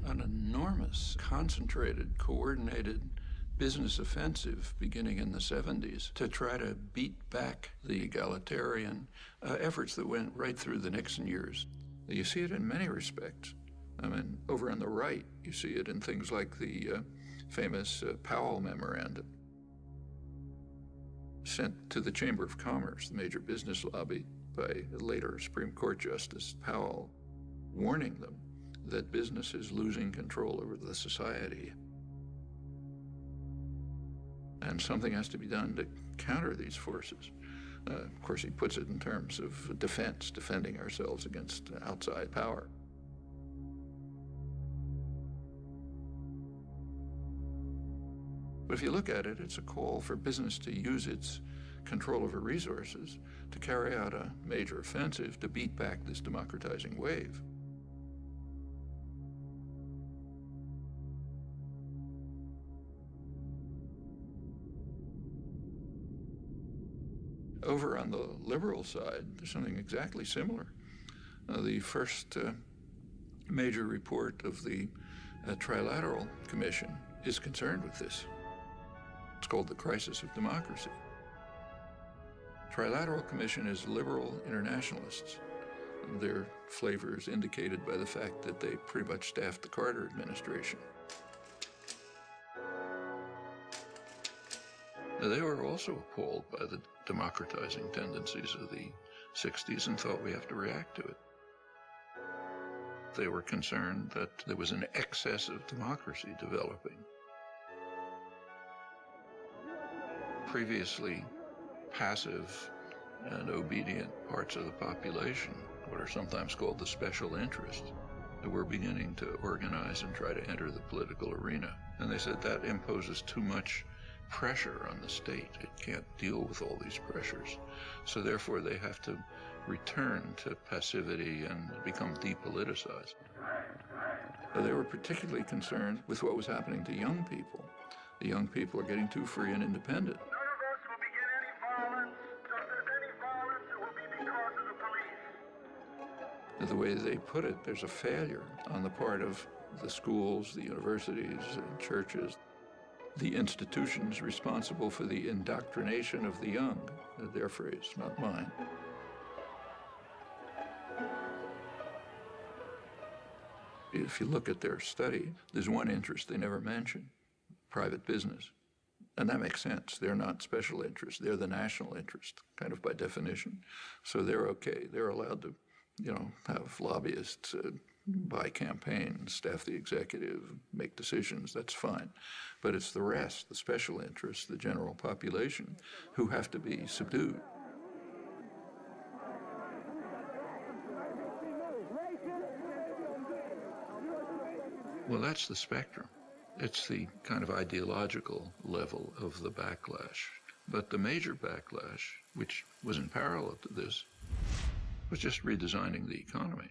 an enormous, concentrated, coordinated business offensive beginning in the 70s to try to beat back the egalitarian efforts that went right through the Nixon years. You see it in many respects. I mean, over on the right, you see it in things like the famous Powell Memorandum, sent to the Chamber of Commerce, the major business lobby, by later Supreme Court Justice Powell, warning them that business is losing control over the society. And something has to be done to counter these forces. Of course, he puts it in terms of defense, defending ourselves against outside power. But if you look at it, it's a call for business to use its control over resources to carry out a major offensive to beat back this democratizing wave. Over on the liberal side, there's something exactly similar. The first major report of the Trilateral Commission is concerned with this. It's called the Crisis of Democracy. Trilateral Commission is liberal internationalists. Their flavor is indicated by the fact that they pretty much staffed the Carter administration. They were also appalled by the democratizing tendencies of the 60s and thought we have to react to it. They were concerned that there was an excess of democracy developing. Previously passive and obedient parts of the population, what are sometimes called the special interests, were beginning to organize and try to enter the political arena. And they said that imposes too much pressure on the state. It can't deal with all these pressures. So therefore they have to return to passivity and become depoliticized. They were particularly concerned with what was happening to young people. The young people are getting too free and independent. None of us will begin any violence. If there's any violence, it will be because of the police. The way they put it, there's a failure on the part of the schools, the universities, and churches, the institutions responsible for the indoctrination of the young. Their phrase, not mine. If you look at their study, there's one interest they never mention: private business. And that makes sense. They're not special interests. They're the national interest, kind of by definition. So they're okay. They're allowed to, have lobbyists buy campaigns, staff the executive, make decisions. That's fine. But it's the rest, the special interests, the general population, who have to be subdued. Well, that's the spectrum. It's the kind of ideological level of the backlash. But the major backlash, which was in parallel to this, was just redesigning the economy.